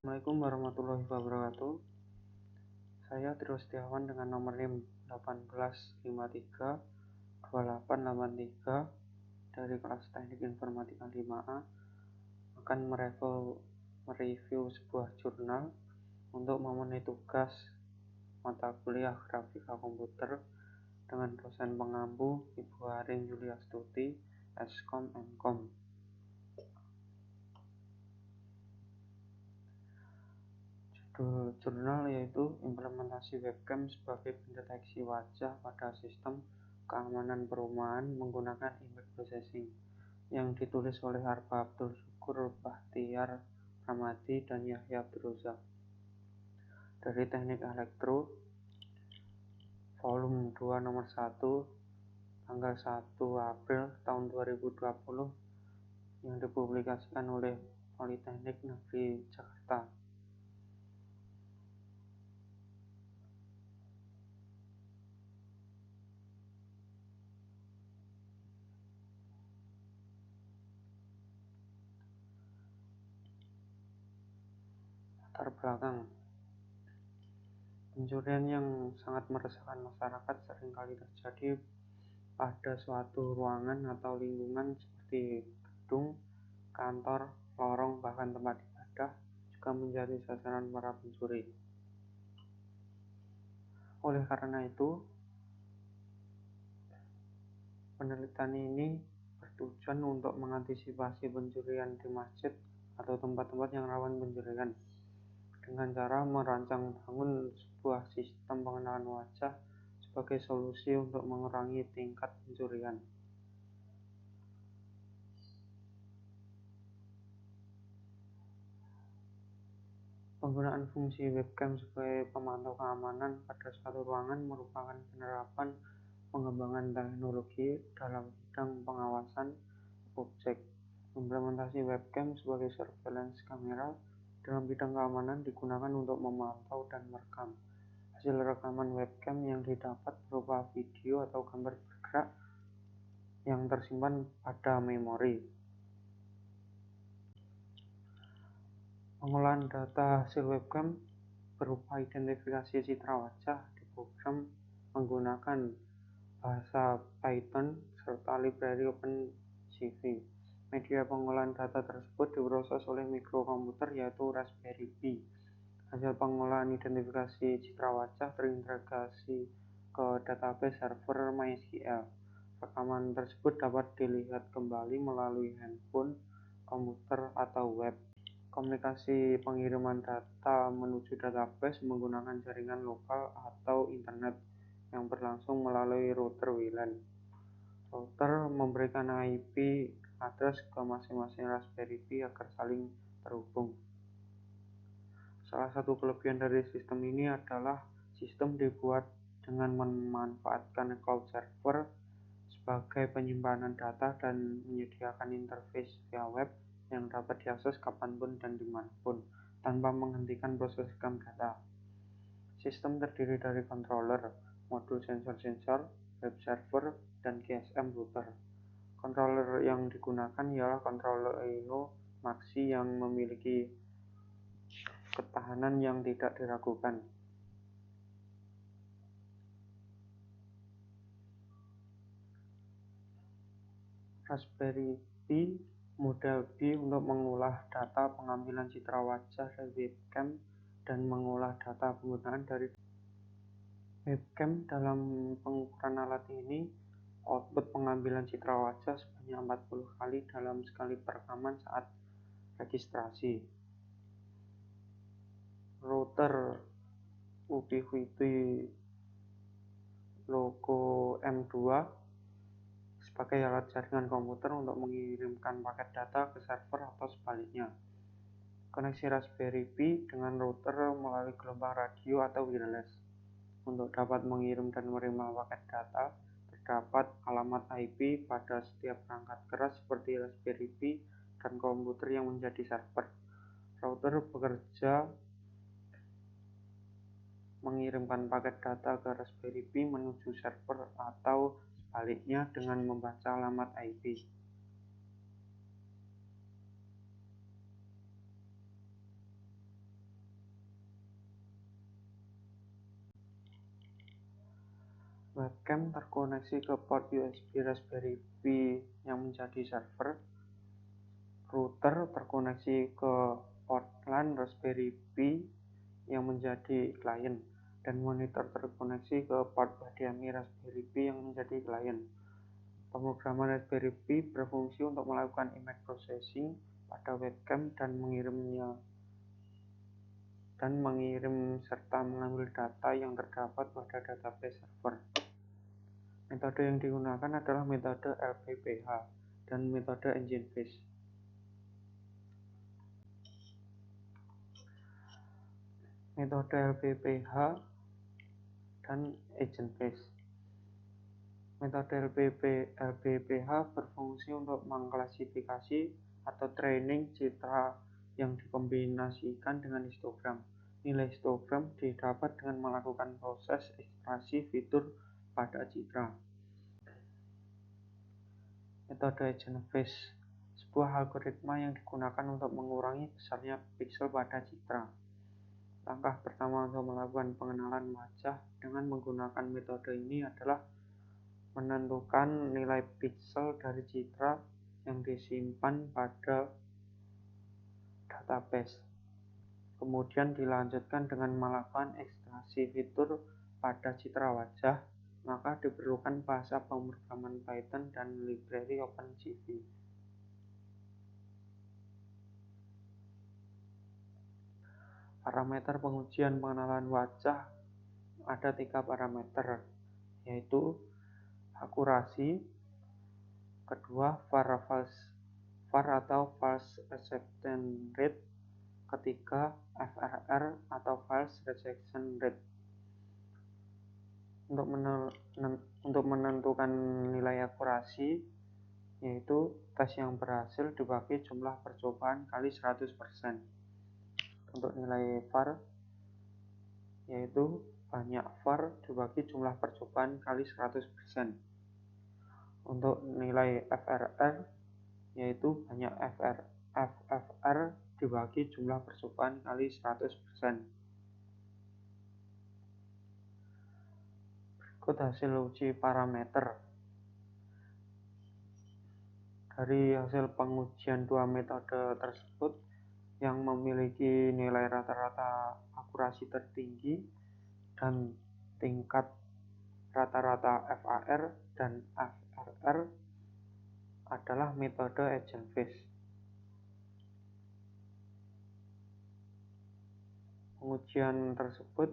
Assalamualaikum warahmatullahi wabarakatuh. Saya Trio Setiawan dengan nomor NIM 18532883 dari kelas Teknik Informatika 5A akan mereview sebuah jurnal untuk memenuhi tugas mata kuliah grafika komputer dengan dosen pengampu Ibu Harin Yuliastuti, Eskom Mkom. Jurnal yaitu implementasi webcam sebagai pendeteksi wajah pada sistem keamanan perumahan menggunakan image processing, yang ditulis oleh Arba Abdul Syukur, Bahtiar Pramadi, dan Yahya Abdurrazak dari Teknik Elektro, volume 2 nomor 1, tanggal 1 April tahun 2020, yang dipublikasikan oleh Politeknik Negeri Jakarta. Latar belakang: pencurian yang sangat meresahkan masyarakat seringkali terjadi pada suatu ruangan atau lingkungan seperti gedung, kantor, lorong, bahkan tempat ibadah juga menjadi sasaran para pencuri. Oleh karena itu, penelitian ini bertujuan untuk mengantisipasi pencurian di masjid atau tempat-tempat yang rawan pencurian dengan cara merancang bangun sebuah sistem pengenalan wajah sebagai solusi untuk mengurangi tingkat pencurian. Penggunaan fungsi webcam sebagai pemantau keamanan pada suatu ruangan merupakan penerapan pengembangan teknologi dalam bidang pengawasan objek. Implementasi webcam sebagai surveillance kamera dalam bidang keamanan digunakan untuk memantau dan merekam. Hasil rekaman webcam yang didapat berupa video atau gambar bergerak yang tersimpan pada memori. Pengolahan data hasil webcam berupa identifikasi citra wajah diprogram menggunakan bahasa Python serta library OpenCV. Media pengolahan data tersebut diproses oleh mikrokomputer yaitu Raspberry Pi. Hasil pengolahan identifikasi citra wajah terintegrasi ke database server MySQL. Rekaman tersebut dapat dilihat kembali melalui handphone, komputer, atau web. Komunikasi pengiriman data menuju database menggunakan jaringan lokal atau internet yang berlangsung melalui router WLAN. Router memberikan IP address ke masing-masing Raspberry Pi agar saling terhubung. Salah satu kelebihan dari sistem ini adalah sistem dibuat dengan memanfaatkan cloud server sebagai penyimpanan data dan menyediakan interface via web yang dapat diakses kapanpun dan dimanapun tanpa menghentikan proses rekam data. Sistem terdiri dari controller, modul sensor-sensor, web server, dan GSM router. Controller yang digunakan ialah controller Arduino Maxi yang memiliki ketahanan yang tidak diragukan. Raspberry Pi model B untuk mengolah data pengambilan citra wajah dari webcam dan mengolah data penggunaan dari webcam. Dalam pengukuran alat ini, output pengambilan citra wajah sebanyak 40 kali dalam sekali perekaman saat registrasi. Router Ubiquiti Logo M2 sebagai alat jaringan komputer untuk mengirimkan paket data ke server atau sebaliknya. Koneksi Raspberry Pi dengan router melalui gelombang radio atau wireless. Untuk dapat mengirim dan menerima paket data, terdapat alamat IP pada setiap perangkat keras seperti Raspberry Pi dan komputer yang menjadi server. Router bekerja mengirimkan paket data ke Raspberry Pi menuju server atau sebaliknya dengan membaca alamat IP. Webcam terkoneksi ke port USB Raspberry Pi yang menjadi server, router terkoneksi ke port LAN Raspberry Pi yang menjadi klien, dan monitor terkoneksi ke port HDMI Raspberry Pi yang menjadi klien. Pemrograman Raspberry Pi berfungsi untuk melakukan image processing pada webcam dan mengirim serta mengambil data yang terdapat pada database server. Metode yang digunakan adalah metode LPPH dan metode Engine-Based. Metode LPPH dan Engine-Based. Metode LPPH berfungsi untuk mengklasifikasi atau training citra yang dikombinasikan dengan histogram. Nilai histogram didapat dengan melakukan proses ekstraksi fitur pada citra. Metode Engine-Based, sebuah algoritma yang digunakan untuk mengurangi besarnya piksel pada citra. Langkah pertama untuk melakukan pengenalan wajah dengan menggunakan metode ini adalah menentukan nilai piksel dari citra yang disimpan pada database. Kemudian dilanjutkan dengan melakukan ekstraksi fitur pada citra wajah, maka diperlukan bahasa pemrograman Python dan library OpenCV. Parameter pengujian pengenalan wajah ada 3 parameter, yaitu akurasi, kedua VAR atau false acceptance rate, ketiga FRR atau false rejection rate. Untuk menentukan nilai akurasi, yaitu tes yang berhasil dibagi jumlah percobaan kali 100%. Untuk nilai VAR, yaitu banyak VAR dibagi jumlah percobaan kali 100%. Untuk nilai FRR, yaitu banyak FFR dibagi jumlah percobaan kali 100%. Berikut hasil uji parameter. Dari hasil pengujian dua metode tersebut yang memiliki nilai rata-rata akurasi tertinggi dan tingkat rata-rata FAR dan FRR adalah metode Engine-Based. Pengujian tersebut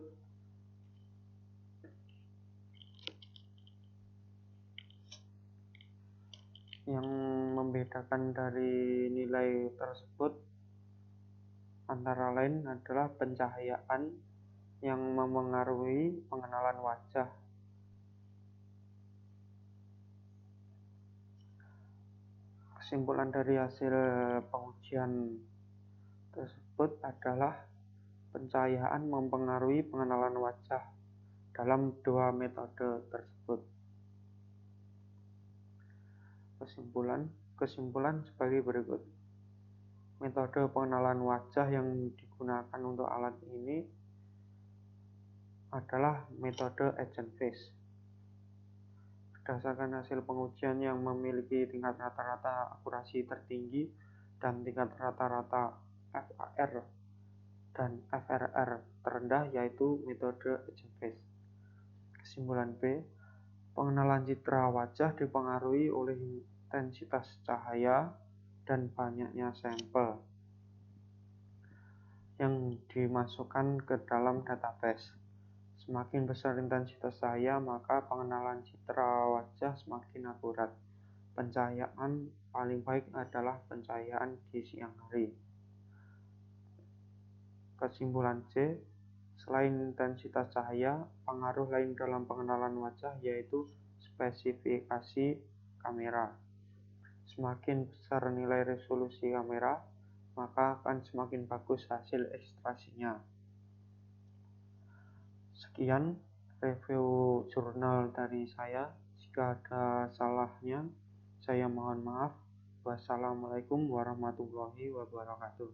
yang membedakan dari nilai tersebut antara lain adalah pencahayaan yang memengaruhi pengenalan wajah. Kesimpulan dari hasil pengujian tersebut adalah pencahayaan mempengaruhi pengenalan wajah dalam dua metode tersebut. Kesimpulan sebagai berikut. Metode pengenalan wajah yang digunakan untuk alat ini adalah metode Engine-Based. Berdasarkan hasil pengujian yang memiliki tingkat rata-rata akurasi tertinggi dan tingkat rata-rata FAR dan FRR terendah, yaitu metode Engine-Based. Kesimpulan B, pengenalan citra wajah dipengaruhi oleh intensitas cahaya dan banyaknya sampel yang dimasukkan ke dalam database. Semakin besar intensitas cahaya, maka pengenalan citra wajah semakin akurat. Pencahayaan paling baik adalah pencahayaan di siang hari. Kesimpulan C, selain intensitas cahaya, pengaruh lain dalam pengenalan wajah yaitu spesifikasi kamera. Semakin besar nilai resolusi kamera, maka akan semakin bagus hasil ekstraksinya. Sekian review jurnal dari saya. Jika ada salahnya, saya mohon maaf. Wassalamualaikum warahmatullahi wabarakatuh.